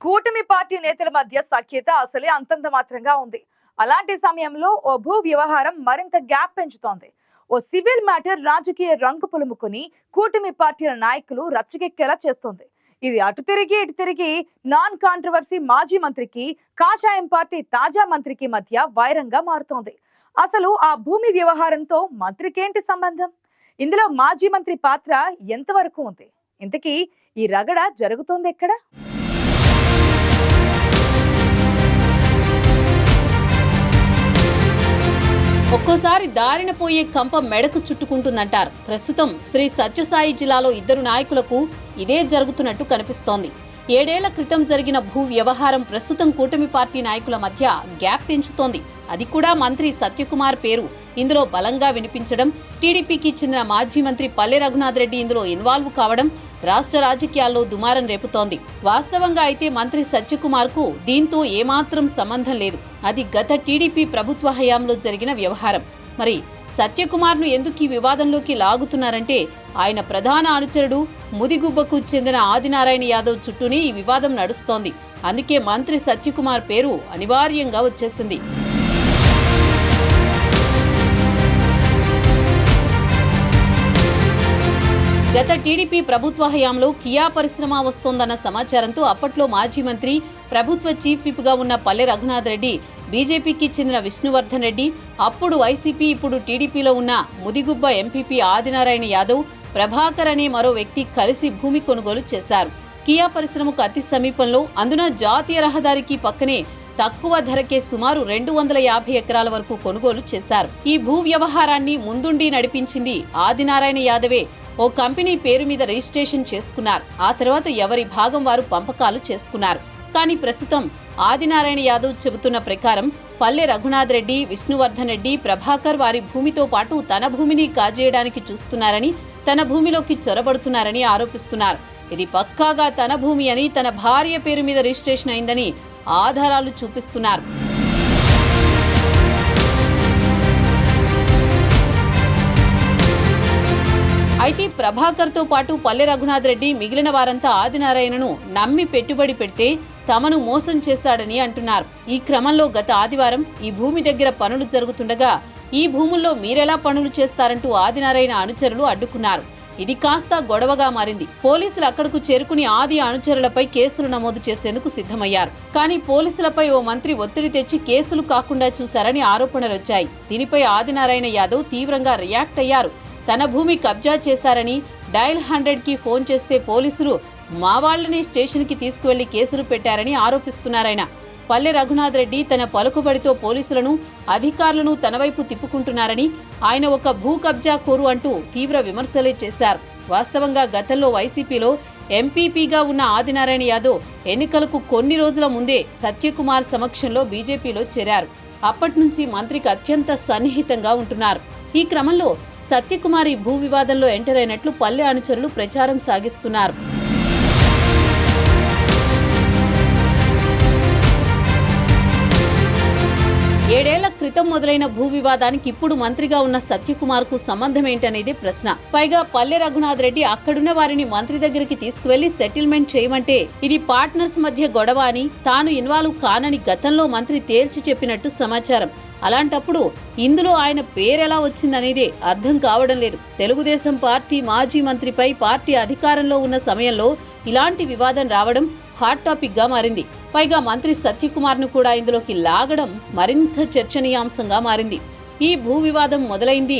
కూటమి పార్టీ నేతల మధ్య సఖ్యత అసలే అంతంత మాత్రంగా ఉంది. అలాంటి సమయంలో ఓ భూ వ్యవహారం మరింత గ్యాప్ పెంచుతోంది. ఓ సివిల్ మ్యాటర్ రాజకీయ రంగు పులుముకుని కూటమి పార్టీల నాయకులు రచ్చకెక్కేలా చేస్తోంది. ఇది అటు తిరిగి ఇటు తిరిగి నాన్ కాంట్రవర్సీ మాజీ మంత్రికి, కాషాయం పార్టీ తాజా మంత్రికి మధ్య వైరంగా మారుతోంది. అసలు ఆ భూమి వ్యవహారంతో మంత్రికేంటి సంబంధం? ఇందులో మాజీ మంత్రి పాత్ర ఎంతవరకు ఉంది? ఇంతకీ ఈ రగడ జరుగుతోంది ఎక్కడ? ఒక్కోసారి దారిన పోయే కంప మెడకు చుట్టుకుంటుందంటారు. ప్రస్తుతం శ్రీ సత్యసాయి జిల్లాలో ఇద్దరు నాయకులకు ఇదే జరుగుతున్నట్టు కనిపిస్తోంది. 7 ఏళ్ల క్రితం జరిగిన భూ వ్యవహారం ప్రస్తుతం కూటమి పార్టీ నాయకుల మధ్య గ్యాప్ పెంచుతోంది. అది కూడా మంత్రి సత్యకుమార్ పేరు ఇందులో బలంగా వినిపించడం, టీడీపీకి చెందిన మాజీ మంత్రి పల్లె రఘునాథ్ రెడ్డి ఇందులో ఇన్వాల్వ్ కావడం రాష్ట్ర రాజకీయాల్లో దుమారం రేపుతోంది. వాస్తవంగా అయితే మంత్రి సత్యకుమార్ కు దీంతో ఏమాత్రం సంబంధం లేదు. అది గత టీడీపీ ప్రభుత్వ హయాంలో జరిగిన వ్యవహారం. మరి సత్యకుమార్ ను ఎందుకు ఈ వివాదంలోకి లాగుతున్నారంటే ఆయన ప్రధాన అనుచరుడు ముదిగుబ్బకు చెందిన ఆదినారాయణ యాదవ్ చుట్టూనే ఈ వివాదం నడుస్తోంది. అందుకే మంత్రి సత్యకుమార్ పేరు అనివార్యంగా వచ్చేసింది. గత టీడీపీ ప్రభుత్వ హయాంలో కియా పరిశ్రమ వస్తోందన్న సమాచారంతో అప్పట్లో మాజీ మంత్రి, ప్రభుత్వ చీఫ్ విప్ గా ఉన్న పల్లె రఘునాథ్ రెడ్డి, బీజేపీకి చెందిన విష్ణువర్ధన్ రెడ్డి, అప్పుడు వైసీపీ ఇప్పుడు టీడీపీలో ఉన్న ముదిగుబ్బ ఎంపీపీ ఆదినారాయణ యాదవ్, ప్రభాకర్ అనే మరో వ్యక్తి కలిసి భూమి కొనుగోలు చేశారు. కియా పరిశ్రమకు అతి సమీపంలో, అందున జాతీయ రహదారికి పక్కనే తక్కువ ధరకే సుమారు 250 ఎకరాల వరకు కొనుగోలు చేశారు. ఈ భూ వ్యవహారాన్ని ముందుండి నడిపించింది ఆదినారాయణ యాదవే. ఓ కంపెనీ పేరు మీద రిజిస్ట్రేషన్ చేసుకున్నారు. ఆ తర్వాత ఎవరి భాగం వారు పంపకాలు చేసుకున్నారు. కానీ ప్రస్తుతం ఆదినారాయణ యాదవ్ చెబుతున్న ప్రకారం పల్లె రఘునాథ్ రెడ్డి, విష్ణువర్ధన్ రెడ్డి, ప్రభాకర్ వారి భూమితో పాటు తన భూమిని కాజేయడానికి చూస్తున్నారని, తన భూమిలోకి చొరబడుతున్నారని ఆరోపిస్తున్నారు. ఇది పక్కాగా తన భూమి అని, తన భార్య పేరు మీద రిజిస్ట్రేషన్ అయిందని ఆధారాలు చూపిస్తున్నారు. అయితే ప్రభాకర్తో పాటు పల్లె రఘునాథ్ రెడ్డి మిగిలిన వారంతా ఆదినారాయణను నమ్మి పెట్టుబడి పెడితే తమను మోసం చేశాడని అంటున్నారు. ఈ క్రమంలో గత ఆదివారం ఈ భూమి దగ్గర పనులు జరుగుతుండగా ఈ భూముల్లో మీరెలా పనులు చేస్తారంటూ ఆదినారాయణ అనుచరులు అడ్డుకున్నారు. ఇది కాస్త గొడవగా మారింది. పోలీసులు అక్కడకు చేరుకుని ఆది అనుచరులపై కేసులు నమోదు చేసేందుకు సిద్ధమయ్యారు. కానీ పోలీసులపై ఓ మంత్రి ఒత్తిడి తెచ్చి కేసులు కాకుండా చూశారని ఆరోపణలొచ్చాయి. దీనిపై ఆదినారాయణ యాదవ్ తీవ్రంగా రియాక్ట్ అయ్యారు. తన భూమి కబ్జా చేశారని డయల్ 100కి ఫోన్ చేస్తే పోలీసులు మా వాళ్లని స్టేషన్కి తీసుకువెళ్లి కేసులు పెట్టారని ఆరోపిస్తున్నారాయన. పల్లె రఘునాథ్ రెడ్డి తన పలుకుబడితో పోలీసులను, అధికారులను తన వైపు తిప్పుకుంటున్నారని, ఆయన ఒక భూ కబ్జా కోరు అంటూ తీవ్ర విమర్శలే చేశారు. వాస్తవంగా గతంలో వైసీపీలో ఎంపీపీగా ఉన్న ఆదినారాయణ యాదవ్ ఎన్నికలకు కొన్ని రోజుల ముందే సత్యకుమార్ సమక్షంలో బీజేపీలో చేరారు. అప్పటి నుంచి మంత్రికి అత్యంత సన్నిహితంగా ఉంటున్నారు. ఈ క్రమంలో సత్యకుమార్ ఈ భూ వివాదంలో ఎంటర్ అయినట్లు పల్లె అనుచరులు ప్రచారం సాగిస్తున్నారు. ఏడేళ్ల క్రితం మొదలైన భూ వివాదానికి ఇప్పుడు మంత్రిగా ఉన్న సత్యకుమార్ కు సంబంధం ఏంటనేది ప్రశ్న. పైగా పల్లె రఘునాథ్ రెడ్డి అక్కడున్న వారిని మంత్రి దగ్గరికి తీసుకువెళ్లి సెటిల్మెంట్ చేయమంటే ఇది పార్ట్నర్స్ మధ్య గొడవ అని, తాను ఇన్వాల్వ్ కానని గతంలో మంత్రి తేల్చి చెప్పినట్టు సమాచారం. అలాంటప్పుడు ఇందులో ఆయన పేరెలా వచ్చిందనేదే అర్థం కావడం లేదు. తెలుగుదేశం పార్టీ మాజీ మంత్రిపై పార్టీ అధికారంలో ఉన్న సమయంలో ఇలాంటి వివాదం రావడం హాట్ టాపిక్ గా మారింది. పైగా మంత్రి సత్యకుమార్ ను కూడా ఇందులోకి లాగడం మరింత చర్చనీయాంశంగా మారింది. ఈ భూ వివాదం మొదలైంది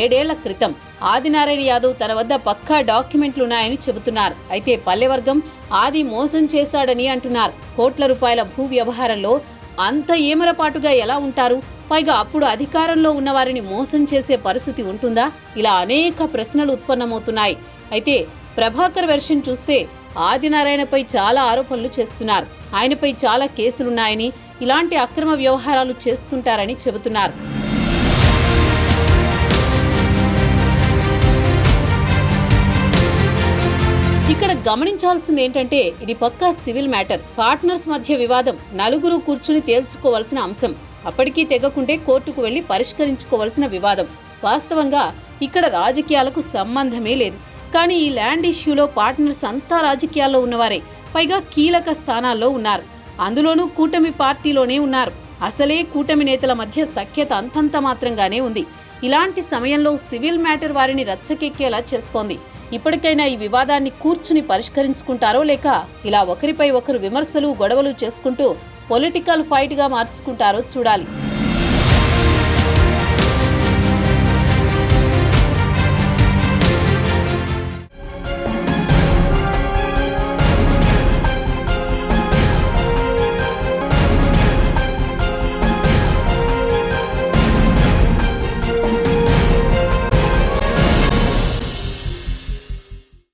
7 ఏళ్ల క్రితం. ఆదినారాయణ యాదవ్ తన వద్ద పక్కా డాక్యుమెంట్లున్నాయని చెబుతున్నారు. అయితే పల్లెవర్గం ఆది మోసం చేశాడని అంటున్నారు. కోట్ల రూపాయల భూ వ్యవహారంలో అంత ఏమరపాటుగా ఎలా ఉంటారు? పైగా అప్పుడు అధికారంలో ఉన్న వారిని మోసం చేసే పరిస్థితి ఉంటుందా? ఇలా అనేక ప్రశ్నలు ఉత్పన్నమవుతున్నాయి. అయితే ప్రభాకర్ వెర్షన్ చూస్తే ఆదినారాయణపై చాలా ఆరోపణలు చేస్తున్నారు. ఆయనపై చాలా కేసులున్నాయని, ఇలాంటి అక్రమ వ్యవహారాలు చేస్తుంటారని చెబుతున్నారు. ఇక్కడ గమనించాల్సింది ఏంటంటే ఇది పక్కా సివిల్ మ్యాటర్. పార్ట్నర్స్ మధ్య వివాదం, నలుగురు కూర్చుని తేల్చుకోవాల్సిన అంశం. అప్పటికీ తెగకుంటే కోర్టుకు వెళ్లి పరిష్కరించుకోవాల్సిన వివాదం. వాస్తవంగా ఇక్కడ రాజకీయాలకు సంబంధమే లేదు. కానీ ఈ ల్యాండ్ ఇష్యూలో పార్ట్నర్స్ అంతా రాజకీయాల్లో ఉన్నవారే. పైగా కీలక స్థానాల్లో ఉన్నారు. అందులోనూ కూటమి పార్టీలోనే ఉన్నారు. అసలే కూటమి నేతల మధ్య సఖ్యత అంతంత మాత్రంగానే ఉంది. ఇలాంటి సమయంలో సివిల్ మ్యాటర్ వారిని రచ్చకెక్కేలా చేస్తోంది. ఇప్పటికైనా ఈ వివాదాన్ని కూర్చుని పరిష్కరించుకుంటారో లేక ఇలా ఒకరిపై ఒకరు విమర్శలు గొడవలు చేసుకుంటూ పొలిటికల్ ఫైట్ గా మార్చుకుంటారో చూడాలి.